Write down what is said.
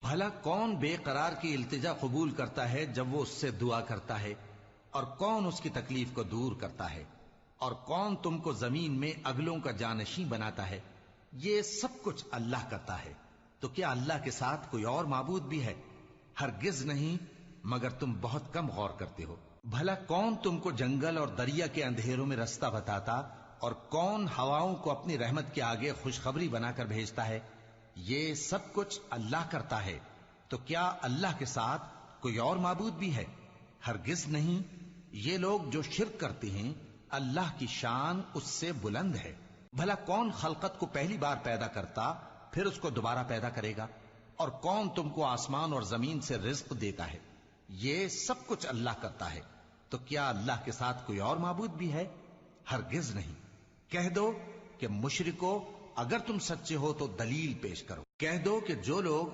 بھلا کون بے قرار کی التجا قبول کرتا ہے جب وہ اس سے دعا کرتا ہے، اور کون اس کی تکلیف کو دور کرتا ہے، اور کون تم کو زمین میں اگلوں کا جانشین بناتا ہے؟ یہ سب کچھ اللہ کرتا ہے، تو کیا اللہ کے ساتھ کوئی اور معبود بھی ہے؟ ہرگز نہیں، مگر تم بہت کم غور کرتے ہو۔ بھلا کون تم کو جنگل اور دریا کے اندھیروں میں رستہ بتاتا، اور کون ہواؤں کو اپنی رحمت کے آگے خوشخبری بنا کر بھیجتا ہے؟ یہ سب کچھ اللہ کرتا ہے، تو کیا اللہ کے ساتھ کوئی اور معبود بھی ہے؟ ہرگز نہیں۔ یہ لوگ جو شرک کرتے ہیں، اللہ کی شان اس سے بلند ہے۔ بھلا کون خلقت کو پہلی بار پیدا کرتا پھر اس کو دوبارہ پیدا کرے گا؟ اور کون تم کو آسمان اور زمین سے رزق دیتا ہے؟ یہ سب کچھ اللہ کرتا ہے، تو کیا اللہ کے ساتھ کوئی اور معبود بھی ہے؟ ہرگز نہیں۔ کہہ دو کہ مشرکو، اگر تم سچے ہو تو دلیل پیش کرو۔ کہہ دو کہ جو لوگ